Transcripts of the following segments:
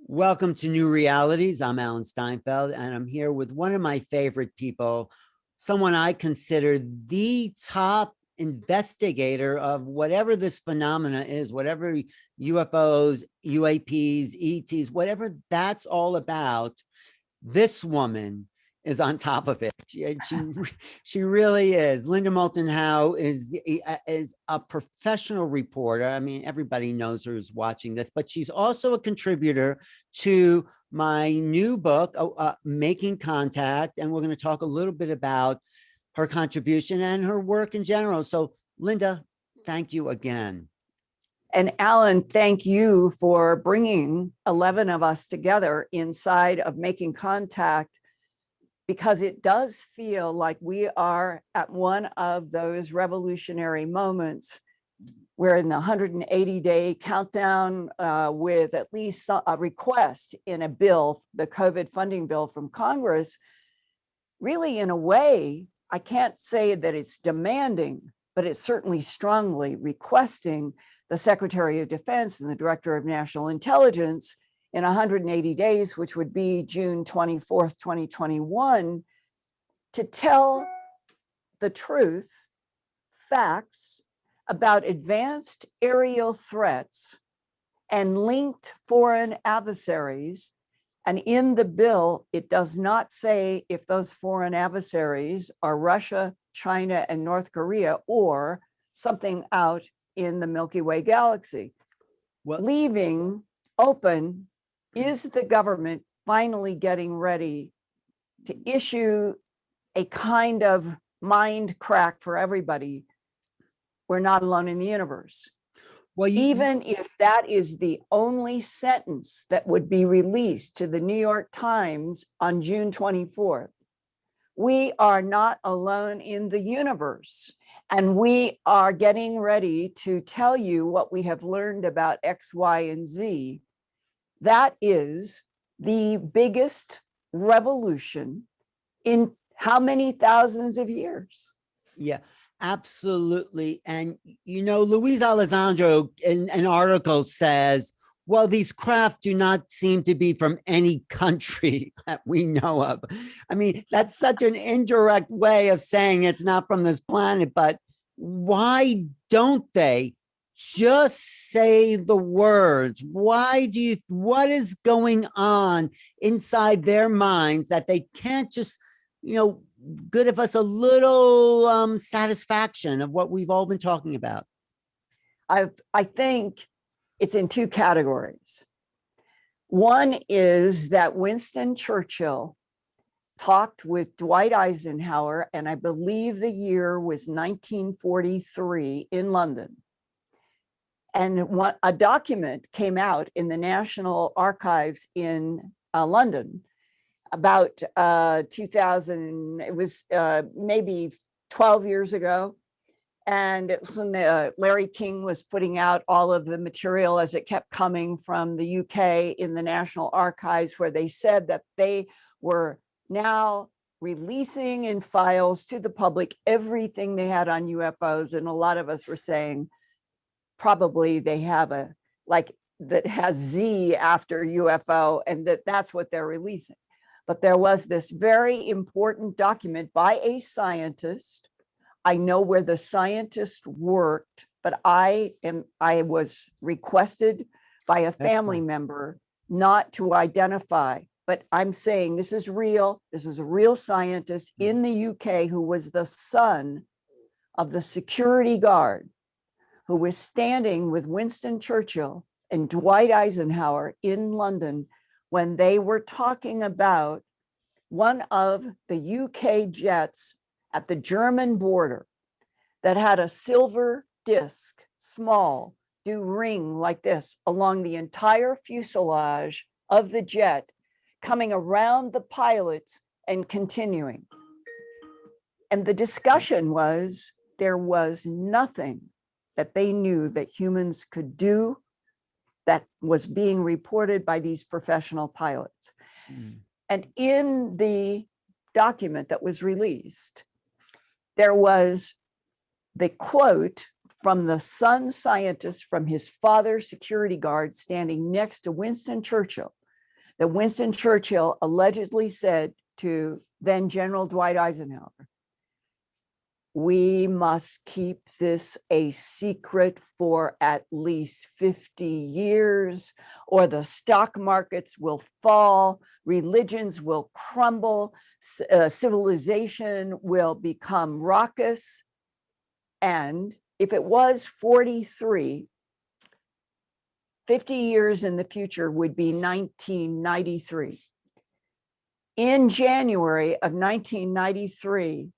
Welcome to New Realities. I'm Alan Steinfeld, and I'm here with one of my favorite people, someone I consider the top investigator of whatever this phenomena is, whatever UFOs, UAPs, ETs, whatever that's all about. This woman is on top of it. She really is. Linda Moulton Howe is a professional reporter. I mean, everybody knows her who's watching this, but she's also a contributor to my new book, Making Contact, and we're going to talk a little bit about her contribution and her work in general. So, Linda, thank you again. And Alan, thank you for bringing 11 of us together inside of Making Contact, because it does feel like we are at one of those revolutionary moments. We're in the 180-day countdown with at least a request in a bill, the COVID funding bill from Congress. Really, in a way, I can't say that it's demanding, but it's certainly strongly requesting the Secretary of Defense and the Director of National Intelligence in 180 days, which would be June 24th, 2021, to tell the truth, facts about advanced aerial threats and linked foreign adversaries. And in the bill, it does not say if those foreign adversaries are Russia, China, and North Korea, or something out in the Milky Way galaxy. Well, leaving open, is the government finally getting ready to issue a kind of mind crack for everybody? We're not alone in the universe. Well, even if that is the only sentence that would be released to the New York Times on June 24th, we are not alone in the universe. And we are getting ready to tell you what we have learned about X, Y, and Z. That is the biggest revolution in how many thousands of years? Yeah, absolutely. And, you know, Luis Alessandro in an article says, well, these craft do not seem to be from any country that we know of. I mean, that's such an indirect way of saying it's not from this planet, but why don't they just say the words? What is going on inside their minds that they can't just, give us a little satisfaction of what we've all been talking about? I think it's in two categories. One is that Winston Churchill talked with Dwight Eisenhower, and I believe the year was 1943 in London. And a document came out in the National Archives in London about 2000, it was maybe 12 years ago. And it was when Larry King was putting out all of the material as it kept coming from the UK in the National Archives, where they said that they were now releasing in files to the public everything they had on UFOs. And a lot of us were saying, probably they have that has Z after UFO, and that's what they're releasing. But there was this very important document by a scientist. I know where the scientist worked, but I was requested by a family member not to identify, but I'm saying this is real. This is a real scientist in the UK who was the son of the security guard who was standing with Winston Churchill and Dwight Eisenhower in London when they were talking about one of the UK jets at the German border that had a silver disc, small, do ring like this along the entire fuselage of the jet, coming around the pilots and continuing. And the discussion was, there was nothing that they knew that humans could do that was being reported by these professional pilots. And in the document that was released, there was the quote from the son scientist from his father's security guard standing next to Winston Churchill, that Winston Churchill allegedly said to then General Dwight Eisenhower, we must keep this a secret for at least 50 years, or the stock markets will fall, religions will crumble, civilization will become raucous. And if it was 43, 50 years in the future would be 1993. In January of 1993,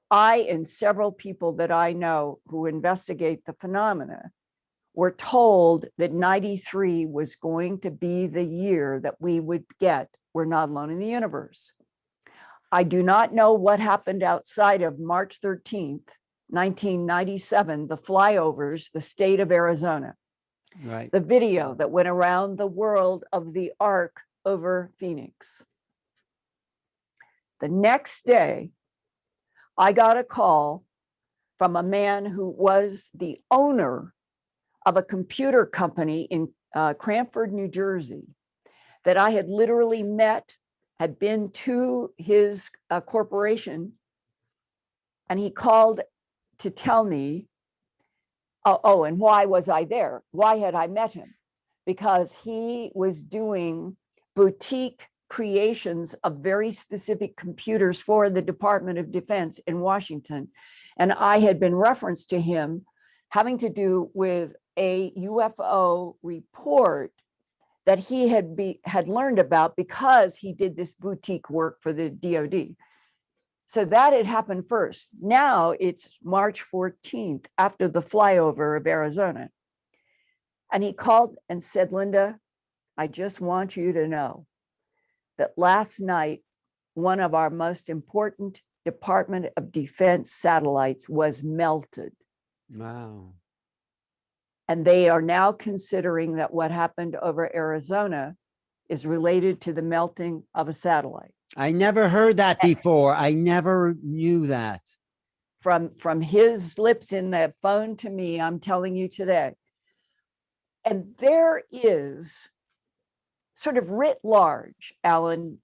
I and several people that I know who investigate the phenomena were told that 93 was going to be the year that we would get We're Not Alone in the Universe. I do not know what happened outside of March 13th, 1997, the flyovers, the state of Arizona. Right. The video that went around the world of the ark over Phoenix. The next day, I got a call from a man who was the owner of a computer company in Cranford, New Jersey, that I had literally met, had been to his corporation, and he called to tell me, and why was I there? Why had I met him? Because he was doing boutique creations of very specific computers for the Department of Defense in Washington. And I had been referenced to him having to do with a UFO report that he had learned about because he did this boutique work for the DoD. So that had happened first. Now it's March 14th after the flyover of Arizona. And he called and said, Linda, I just want you to know that last night, one of our most important Department of Defense satellites was melted. Wow. And they are now considering that what happened over Arizona is related to the melting of a satellite. I never heard that before. I never knew that. From his lips in the phone to me, I'm telling you today. And there is sort of writ large, Alan,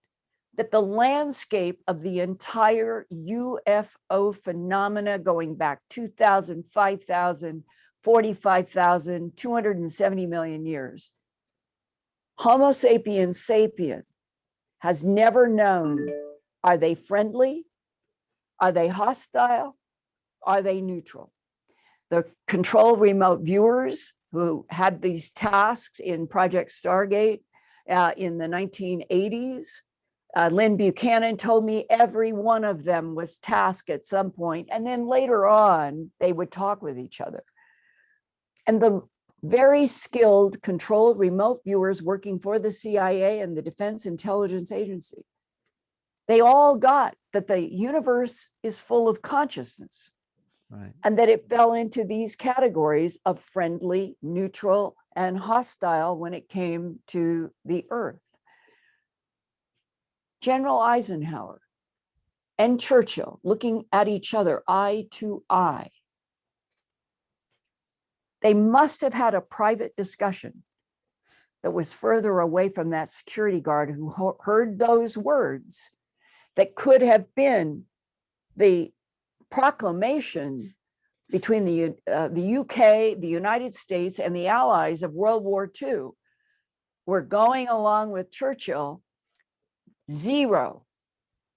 that the landscape of the entire UFO phenomena going back 2,000, 5,000, 45,000, 270 million years, Homo sapiens sapien has never known, are they friendly? Are they hostile? Are they neutral? The control remote viewers who had these tasks in Project Stargate in the 1980s, Lynn Buchanan told me every one of them was tasked at some point, and then later on, they would talk with each other. And the very skilled controlled remote viewers working for the CIA and the Defense Intelligence Agency, they all got that the universe is full of consciousness. Right. And that it fell into these categories of friendly, neutral, and hostile when it came to the Earth. General Eisenhower and Churchill looking at each other eye to eye. They must have had a private discussion that was further away from that security guard who heard those words that could have been the proclamation between the UK, the United States, and the Allies of World War II. We're going along with Churchill. Zero.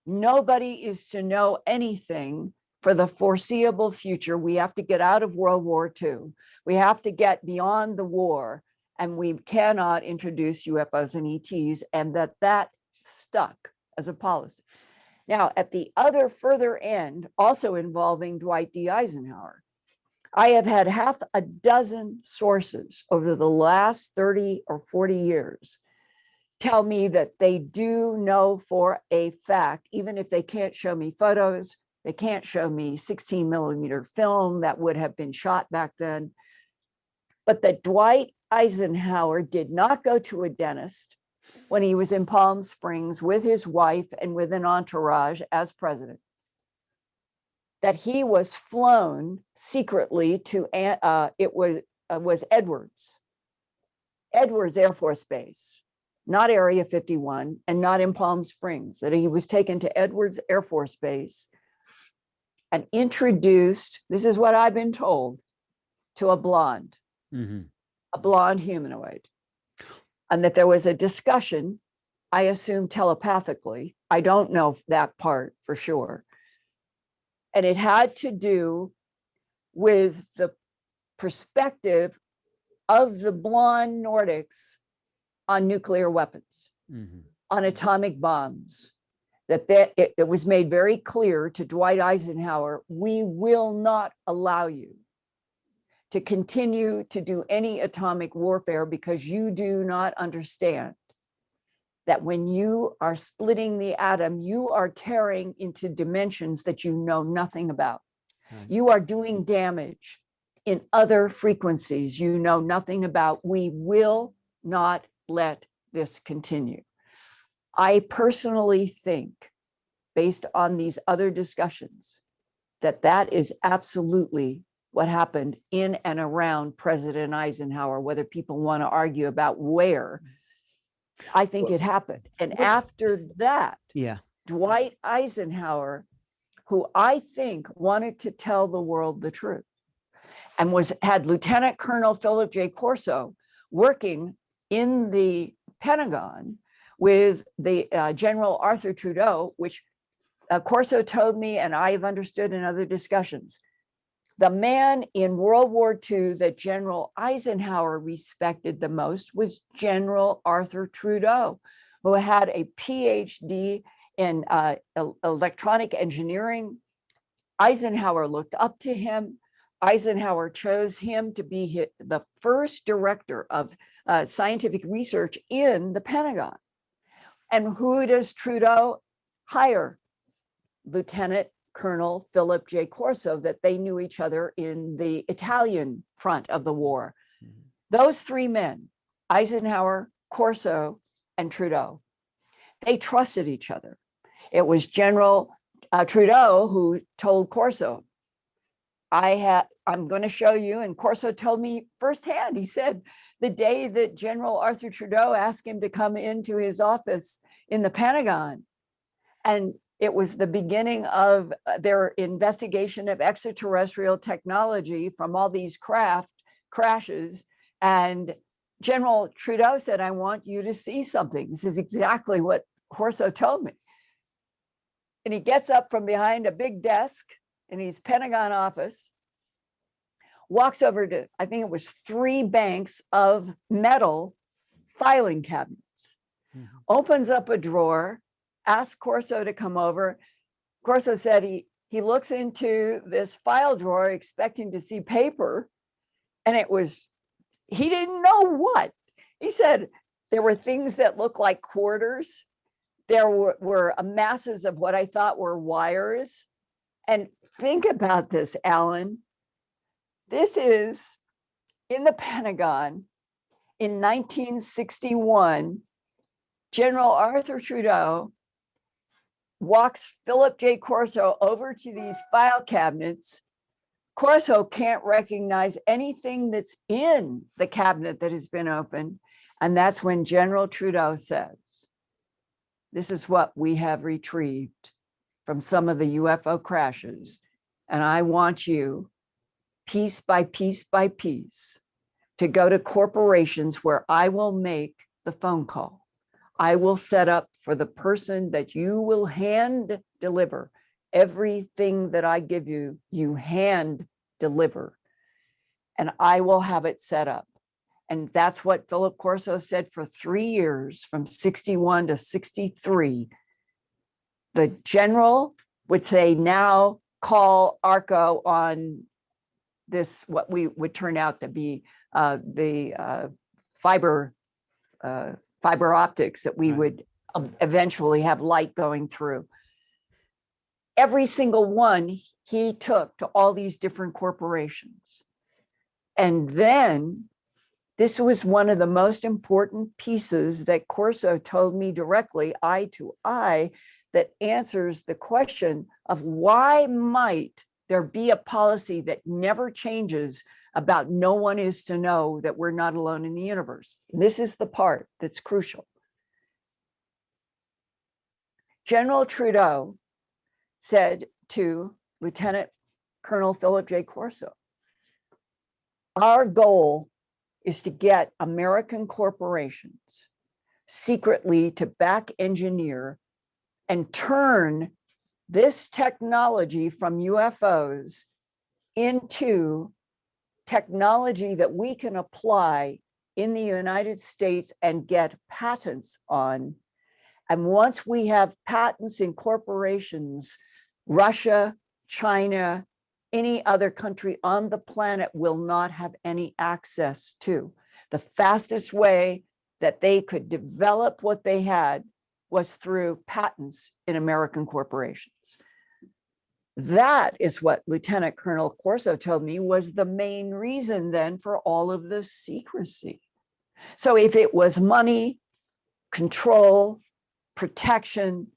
Nobody is to know anything for the foreseeable future. We have to get out of World War II. We have to get beyond the war, and we cannot introduce UFOs and ETs, and that stuck as a policy. Now, at the other further end, also involving Dwight D. Eisenhower, I have had half a dozen sources over the last 30 or 40 years tell me that they do know for a fact, even if they can't show me photos, they can't show me 16 millimeter film that would have been shot back then, but that Dwight Eisenhower did not go to a dentist when he was in Palm Springs with his wife and with an entourage as president, that he was flown secretly to, it was Edwards Air Force Base, not Area 51, and not in Palm Springs, that he was taken to Edwards Air Force Base and introduced, this is what I've been told, to a blonde humanoid. And that there was a discussion, I assume telepathically, I don't know that part for sure. And it had to do with the perspective of the blonde Nordics on nuclear weapons, on atomic bombs, it was made very clear to Dwight Eisenhower, we will not allow you to continue to do any atomic warfare because you do not understand that when you are splitting the atom, you are tearing into dimensions that you know nothing about. You are doing damage in other frequencies you know nothing about. We will not let this continue. I personally think, based on these other discussions, that that is absolutely what happened in and around President Eisenhower, whether people want to argue about where. I think it happened. And after that, Dwight Eisenhower, who I think wanted to tell the world the truth, and had Lieutenant Colonel Philip J. Corso working in the Pentagon with the General Arthur Trudeau, which Corso told me, and I have understood in other discussions, the man in World War II that General Eisenhower respected the most was General Arthur Trudeau, who had a PhD in electronic engineering. Eisenhower looked up to him. Eisenhower chose him to be the first director of scientific research in the Pentagon. And who does Trudeau hire? Lieutenant Colonel Philip J. Corso, that they knew each other in the Italian front of the war. Those three men, Eisenhower, Corso, and Trudeau, they trusted each other. It was General Trudeau who told Corso, I'm going to show you. And Corso told me firsthand, he said, the day that General Arthur Trudeau asked him to come into his office in the Pentagon, and it was the beginning of their investigation of extraterrestrial technology from all these crashes. And General Trudeau said, I want you to see something. This is exactly what Corso told me. And he gets up from behind a big desk in his Pentagon office, walks over to, I think it was 3 banks of metal filing cabinets, opens up a drawer, asks Corso to come over. Corso said he looks into this file drawer expecting to see paper, and he didn't know what. He said there were things that looked like quarters. There were masses of what I thought were wires. And think about this, Alan. This is in the Pentagon in 1961. General Arthur Trudeau walks Philip J. Corso over to these file cabinets. Corso can't recognize anything that's in the cabinet that has been opened. And that's when General Trudeau says, this is what we have retrieved from some of the UFO crashes. And I want you, piece by piece by piece, to go to corporations where I will make the phone call. I will set up for the person that you will hand deliver. Everything that I give you, you hand deliver. And I will have it set up. And that's what Philip Corso said for 3 years, from 61 to 63. The general would say, now call ARCO on this, what we would turn out to be the fiber optics that we would eventually have light going through. Every single one he took to all these different corporations. And then this was one of the most important pieces that Corso told me directly, eye to eye, that answers the question of why might there be a policy that never changes about no one is to know that we're not alone in the universe. And this is the part that's crucial. General Trudeau said to Lieutenant Colonel Philip J. Corso, our goal is to get American corporations secretly to back engineer and turn this technology from UFOs into technology that we can apply in the United States and get patents on. And once we have patents in corporations, Russia, China, any other country on the planet will not have any access to. The fastest way that they could develop what they had was through patents in American corporations. That is what Lieutenant Colonel Corso told me was the main reason then for all of the secrecy. So if it was money, control, protection,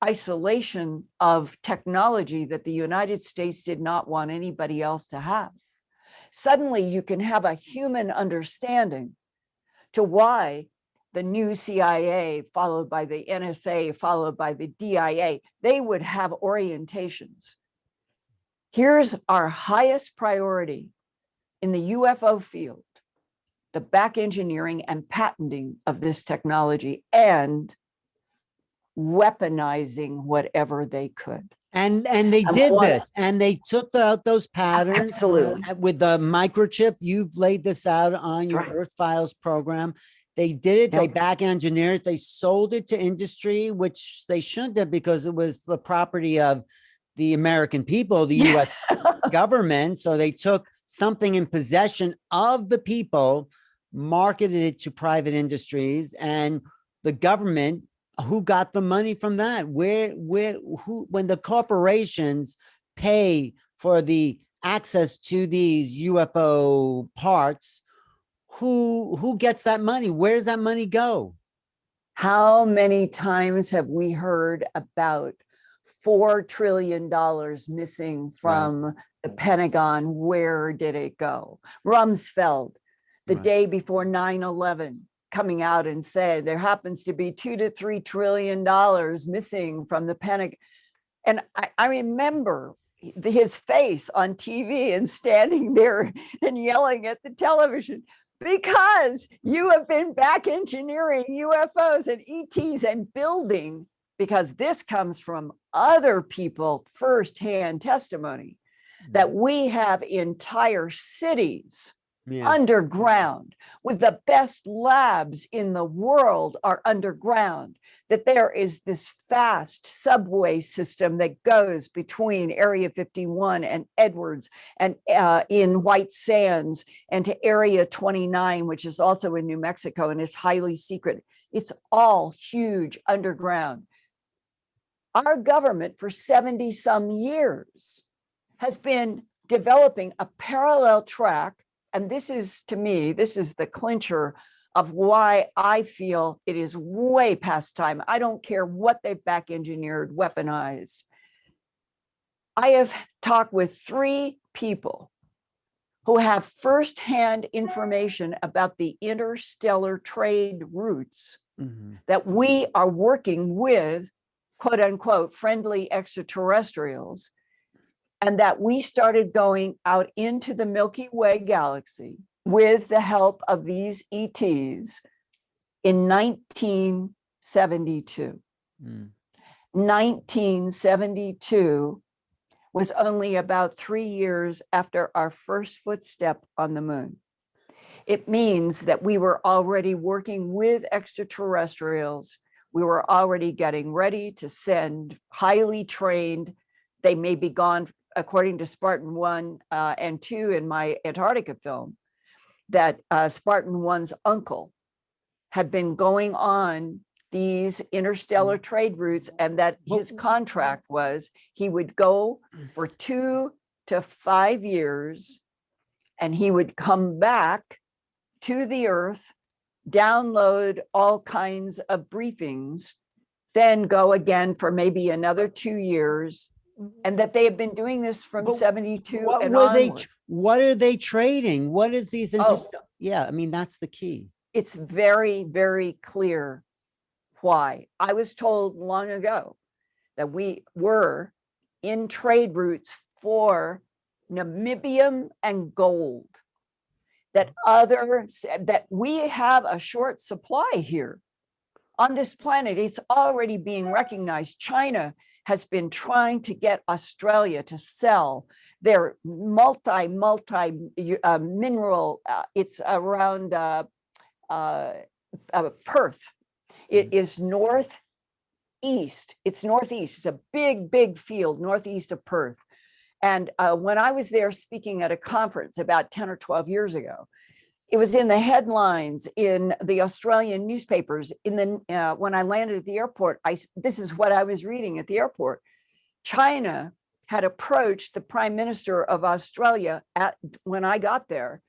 isolation of technology that the United States did not want anybody else to have, suddenly you can have a human understanding to why the new CIA, followed by the NSA, followed by the DIA, they would have orientations. Here's our highest priority in the UFO field, the back engineering and patenting of this technology and weaponizing whatever they could. And they did this, and they took out those patterns. Absolutely. With the microchip. You've laid this out on your Right. Earth Files program. They did it. They Yep. back engineered it. They sold it to industry, which they shouldn't have, because it was the property of the American people, the U.S. government. So they took something in possession of the people, marketed it to private industries, and the government, who got the money from that? Who, when the corporations pay for the access to these UFO parts, who gets that money? Where does that money go? How many times have we heard about $4 trillion missing from the Pentagon? Where did it go? Rumsfeld, the Right. day before 9/11, coming out and said there happens to be $2 to $3 trillion missing from the Pentagon. And I remember his face on TV and standing there and yelling at the television, because you have been back engineering UFOs and ETs and building, because this comes from other people, firsthand testimony, that we have entire cities underground, with the best labs in the world are underground, that there is this fast subway system that goes between Area 51 and Edwards and in White Sands and to Area 29, which is also in New Mexico and is highly secret. It's all huge underground. Our government for 70 some years has been developing a parallel track. And this is, to me, this is the clincher of why I feel it is way past time. I don't care what they've back engineered, weaponized. I have talked with 3 people who have firsthand information about the interstellar trade routes that we are working with, quote unquote, friendly extraterrestrials, and that we started going out into the Milky Way galaxy with the help of these ETs in 1972. 1972 was only about 3 years after our first footstep on the moon. It means that we were already working with extraterrestrials. We were already getting ready to send highly trained, they may be gone, according to Spartan 1 and 2 in my Antarctica film, that Spartan 1's uncle had been going on these interstellar trade routes, and that his contract was he would go for 2 to 5 years and he would come back to the Earth, download all kinds of briefings, then go again for maybe another 2 years. And that they have been doing this from 72 and onward. What are they trading? What is these? Yeah, I mean, that's the key. It's very, very clear why. I was told long ago that we were in trade routes for namibium and gold, that we have a short supply here on this planet. It's already being recognized. China has been trying to get Australia to sell their multi mineral. It's around Perth. It is northeast. It's northeast. It's a big field northeast of Perth. And when I was there speaking at a conference about 10 or 12 years ago, it was in the headlines in the Australian newspapers. When I landed at the airport, this is what I was reading at the airport. China had approached the Prime Minister of Australia when I got there,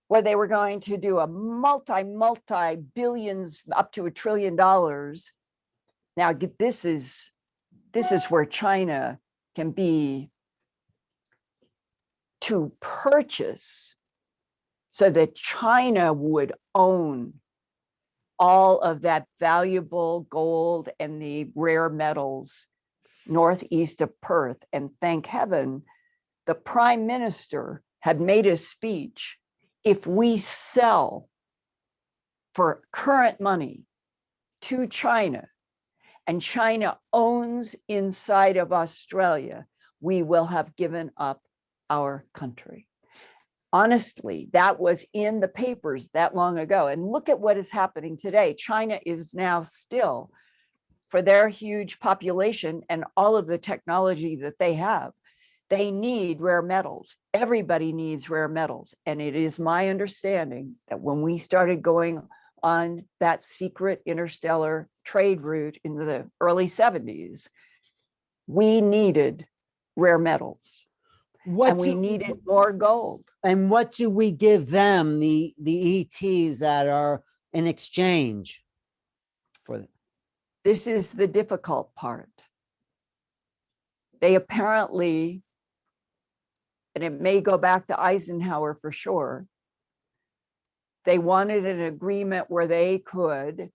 where they were going to do a multi billions, up to $1 trillion. Now, this is where China can be, to purchase, so that China would own all of that valuable gold and the rare metals northeast of Perth. And thank heaven, the Prime Minister had made a speech. If we sell for current money to China, and China owns inside of Australia, we will have given up our country. Honestly, that was in the papers that long ago. And look at what is happening today. China is now still, for their huge population and all of the technology that they have, they need rare metals. Everybody needs rare metals. And it is my understanding that when we started going on that secret interstellar trade route in the early 70s, we needed rare metals. We needed more gold. And what do we give them, the ETs that are in exchange for them? This is the difficult part. They apparently, and it may go back to Eisenhower for sure, they wanted an agreement where they could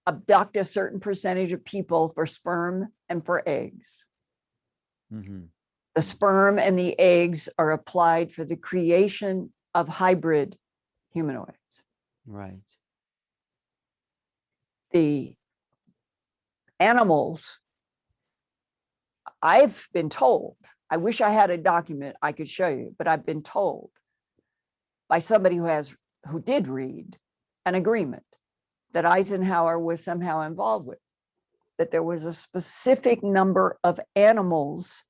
abduct a certain percentage of people for sperm and for eggs. Mm-hmm. The sperm and the eggs are applied for the creation of hybrid humanoids. Right. The animals, I've been told, I wish I had a document I could show you, but I've been told by somebody who did read an agreement that Eisenhower was somehow involved with, that there was a specific number of animals,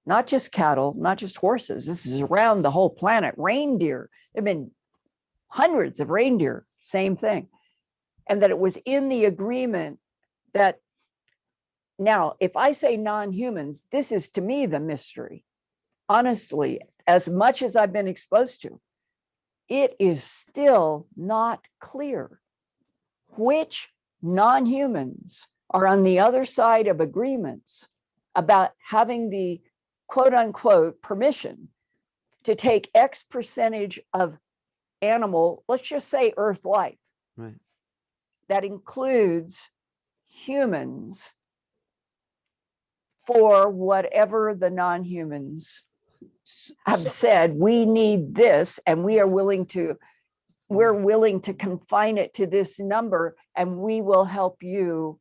not just cattle, not just horses. This is around the whole planet. Reindeer, there have been hundreds of reindeer, same thing. And that it was in the agreement that, now, if I say non-humans, this is to me the mystery. Honestly, as much as I've been exposed to, it is still not clear which non-humans are on the other side of agreements about having the quote unquote permission to take X percentage of animal, let's just say Earth life. Right. That includes humans for whatever the non-humans have said, we need this, and we're willing to confine it to this number, and we will help you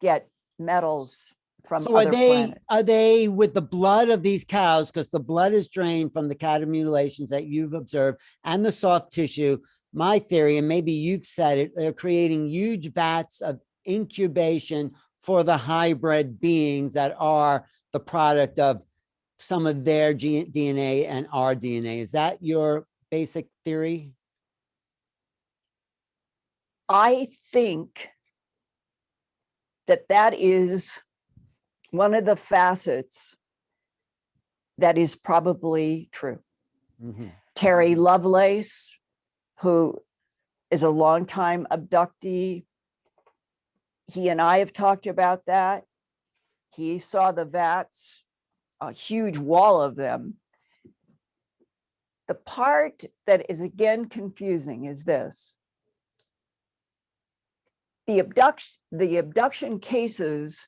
get metals from other planets. Are they with the blood of these cows, because the blood is drained from the cattle mutilations that you've observed and the soft tissue? My theory, and maybe you've said it, they're creating huge vats of incubation for the hybrid beings that are the product of some of their DNA and our DNA. Is that your basic theory? I think that is one of the facets that is probably true. Mm-hmm. Terry Lovelace, who is a longtime abductee, he and I have talked about that. He saw the vats, a huge wall of them. The part that is again confusing is this. The abduction cases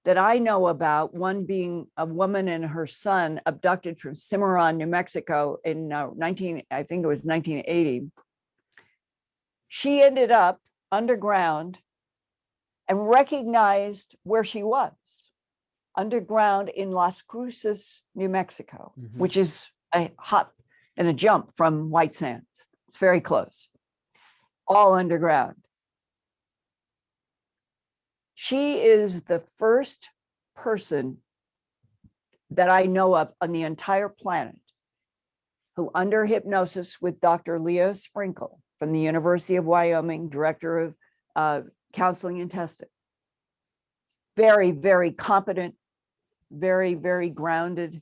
that I know about, one being a woman and her son abducted from Cimarron, New Mexico in I think it was 1980. She ended up underground and recognized where she was, underground in Las Cruces, New Mexico, which is a hop and a jump from White Sands. It's very close, all underground. She is the first person that I know of on the entire planet who, under hypnosis with Dr. Leo Sprinkle from the University of Wyoming, director of counseling and testing, very, very competent, very, very grounded.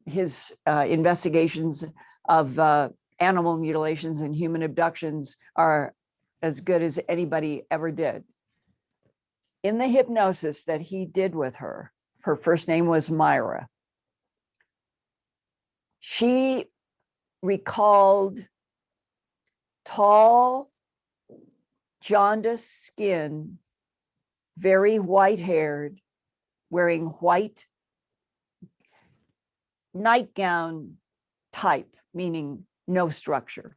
His investigations of animal mutilations and human abductions are as good as anybody ever did. In the hypnosis that he did with her, her first name was Myra. She recalled tall, jaundiced skin, very white-haired, wearing white nightgown type, meaning no structure,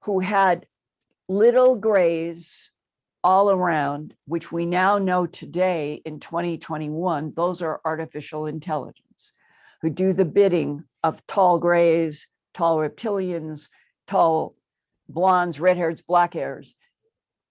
who had little grays all around, which we now know today in 2021, those are artificial intelligence, who do the bidding of tall grays, tall reptilians, tall blondes, red hairs, black hairs.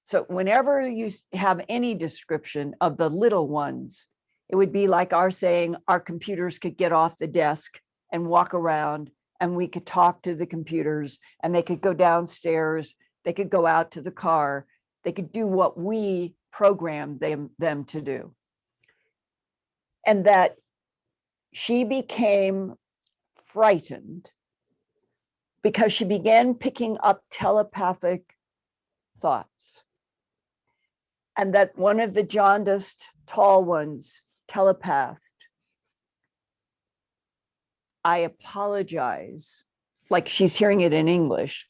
So whenever you have any description of the little ones, it would be like our saying our computers could get off the desk and walk around, and we could talk to the computers, and they could go downstairs, they could go out to the car, they could do what we programmed them to do. And that she became frightened because she began picking up telepathic thoughts. And that one of the jaundiced tall ones telepathed, "I apologize," like she's hearing it in English,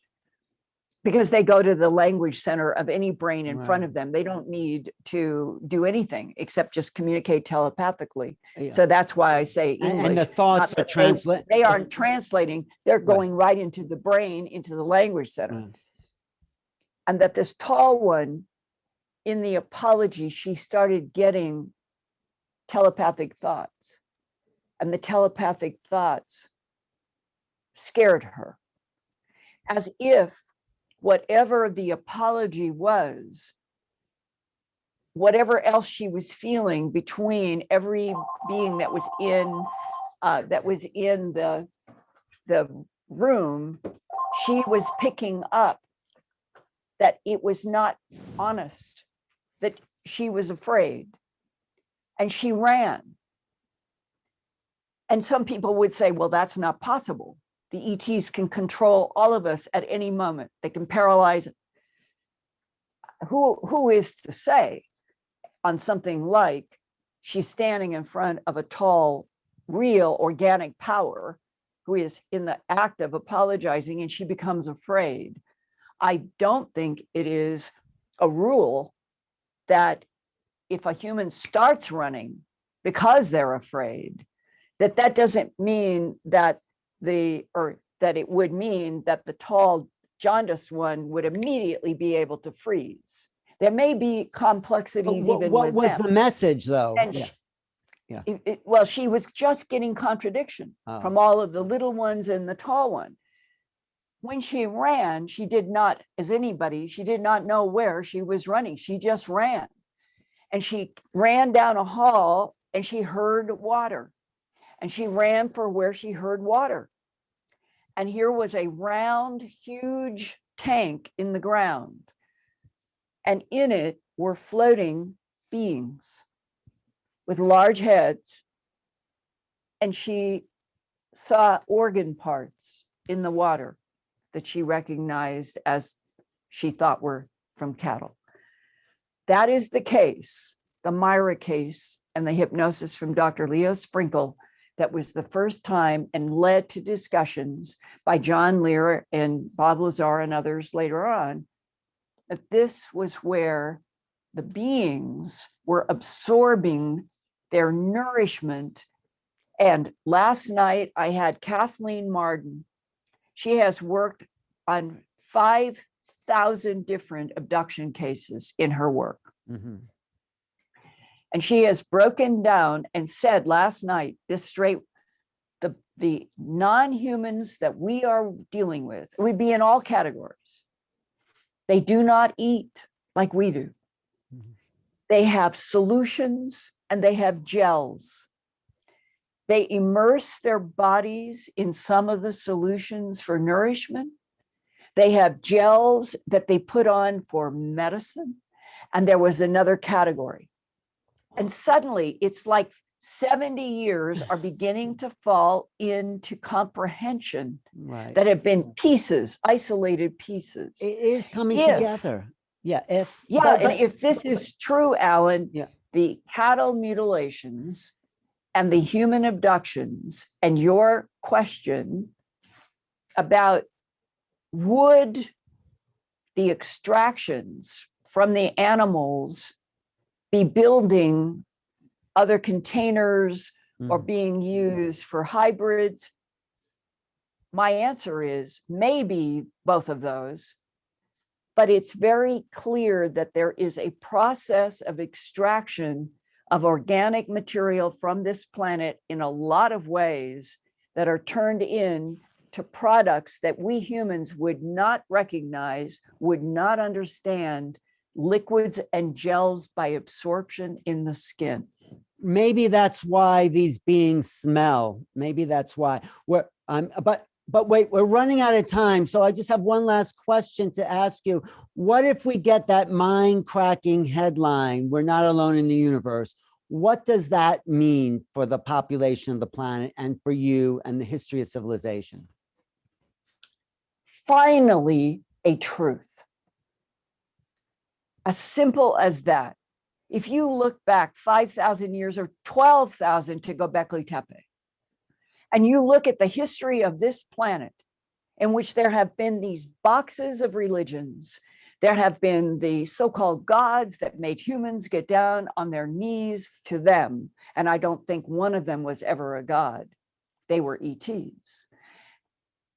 because they go to the language center of any brain in front of them. They don't need to do anything except just communicate telepathically. Yeah. So that's why I say English. And the thoughts are translated. They aren't translating. They're going right into the brain, into the language center. And that this tall one, in the apology, she started getting telepathic thoughts. And the telepathic thoughts scared her, as if whatever the apology was, whatever else she was feeling between every being that was in the room, she was picking up that it was not honest, that she was afraid, and she ran. And some people would say, well, that's not possible. The ETs can control all of us at any moment. They can paralyze. Who is to say on something like she's standing in front of a tall, real organic power who is in the act of apologizing and she becomes afraid? I don't think it is a rule that if a human starts running because they're afraid, that doesn't mean that it would mean that the tall jaundiced one would immediately be able to freeze. There may be complexities even what with was them. the message, though? And well, she was just getting contradiction from all of the little ones and the tall one. When she ran, she did not, as anybody, she did not know where she was running. She just ran. And she ran down a hall and she heard water. And she ran for where she heard water. And here was a round, huge tank in the ground. And in it were floating beings with large heads. And she saw organ parts in the water that she recognized as she thought were from cattle. That is the case, the Myra case, and the hypnosis from Dr. Leo Sprinkle. That was the first time and led to discussions by John Lear and Bob Lazar and others later on. That this was where the beings were absorbing their nourishment. And last night I had Kathleen Marden. She has worked on 5,000 different abduction cases in her work. Mm-hmm. And she has broken down and said last night, the non-humans that we are dealing with, would be in all categories. They do not eat like we do. Mm-hmm. They have solutions and they have gels. They immerse their bodies in some of the solutions for nourishment. They have gels that they put on for medicine. And there was another category. And suddenly it's like 70 years are beginning to fall into comprehension, right, that have been pieces, isolated pieces. It is coming together. Yeah. And if this is true, Alan, the cattle mutilations and the human abductions, and your question about would the extractions from the animals be building other containers or being used for hybrids? My answer is maybe both of those, but it's very clear that there is a process of extraction of organic material from this planet in a lot of ways that are turned in to products that we humans would not recognize, would not understand, liquids and gels by absorption in the skin. Maybe that's why these beings smell. Maybe that's why but wait, we're running out of time. So I just have one last question to ask you. What if we get that mind-cracking headline, "We're not alone in the universe"? What does that mean for the population of the planet and for you and the history of civilization? Finally, a truth. As simple as that. If you look back 5,000 years or 12,000 to Göbekli Tepe, and you look at the history of this planet, in which there have been these boxes of religions, there have been the so-called gods that made humans get down on their knees to them. And I don't think one of them was ever a god. They were ETs.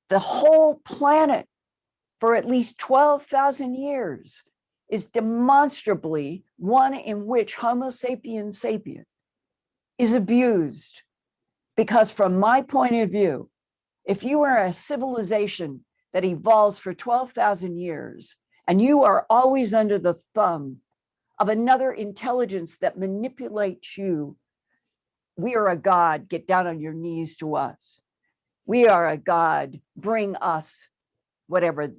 The whole planet for at least 12,000 years is demonstrably one in which Homo sapiens sapien is abused. Because from my point of view, if you are a civilization that evolves for 12,000 years, and you are always under the thumb of another intelligence that manipulates you, we are a god, get down on your knees to us. We are a god, bring us whatever,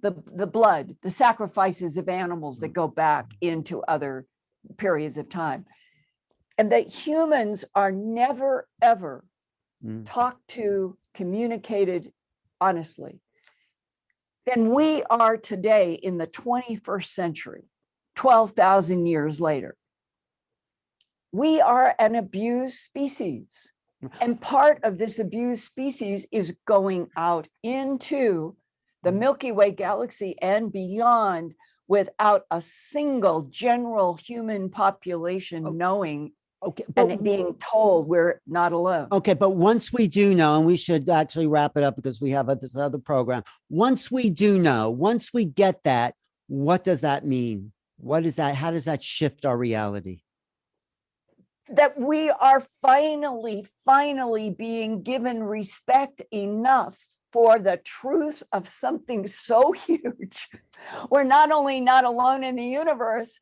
the blood, the sacrifices of animals that go back into other periods of time. And that humans are never, ever talked to, communicated honestly. Then we are today in the 21st century, 12,000 years later. We are an abused species. And part of this abused species is going out into the Milky Way galaxy and beyond without a single general human population knowing. Okay, and it being told we're not alone. Okay, but once we do know, and we should actually wrap it up because we have this other program. Once we do know, once we get that, what does that mean? What is that? How does that shift our reality? That we are finally being given respect enough for the truth of something so huge. We're not only not alone in the universe,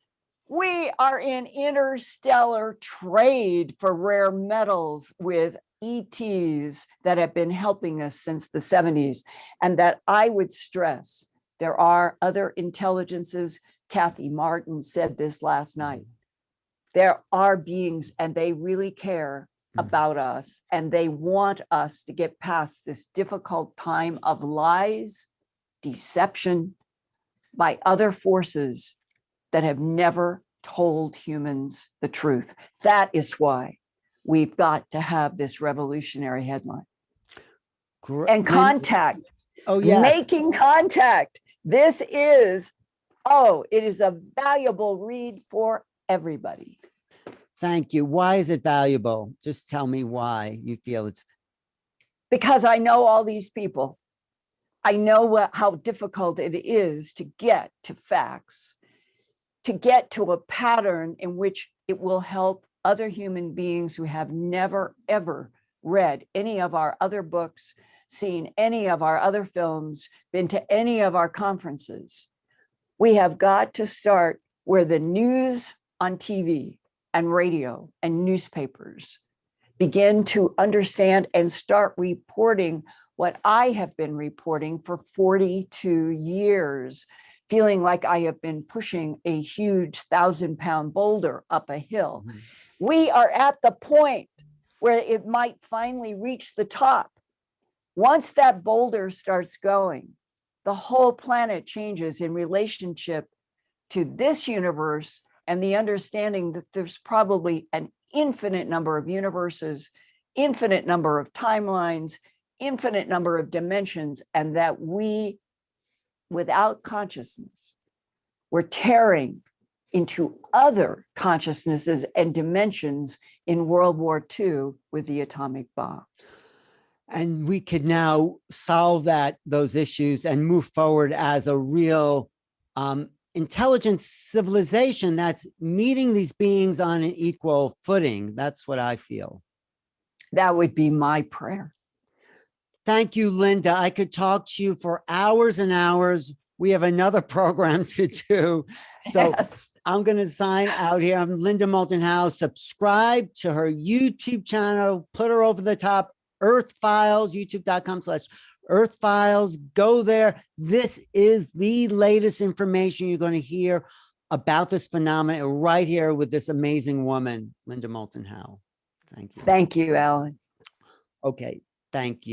we are in interstellar trade for rare metals with ETs that have been helping us since the 70s. And that I would stress, there are other intelligences. Kathy Martin said this last night. There are beings and they really care about us. And they want us to get past this difficult time of lies, deception by other forces that have never told humans the truth. That is why we've got to have this revolutionary headline. And contact. Oh, yes. Making contact. This is Oh, it is a valuable read for everybody. Thank you. Why is it valuable? Just tell me why you feel it's. Because I know all these people. I know how difficult it is to get to facts, to get to a pattern in which it will help other human beings who have never, ever read any of our other books, seen any of our other films, been to any of our conferences. We have got to start where the news on TV and radio and newspapers begin to understand and start reporting what I have been reporting for 42 years, feeling like I have been pushing a huge 1,000-pound boulder up a hill. Mm-hmm. We are at the point where it might finally reach the top. Once that boulder starts going, the whole planet changes in relationship to this universe and the understanding that there's probably an infinite number of universes, infinite number of timelines, infinite number of dimensions, and that we, without consciousness, we're tearing into other consciousnesses and dimensions in World War II with the atomic bomb. And we could now solve those issues and move forward as a real intelligent civilization that's meeting these beings on an equal footing. That's what I feel. That would be my prayer. Thank you, Linda. I could talk to you for hours and hours. We have another program to do. So yes. I'm going to sign out here. I'm Linda Moulton Howe. Subscribe to her YouTube channel. Put her over the top. Earth Files, youtube.com/Earth Files. Go there. This is the latest information you're going to hear about this phenomenon right here with this amazing woman, Linda Moulton Howe. Thank you. Thank you, Alan. Okay. Thank you.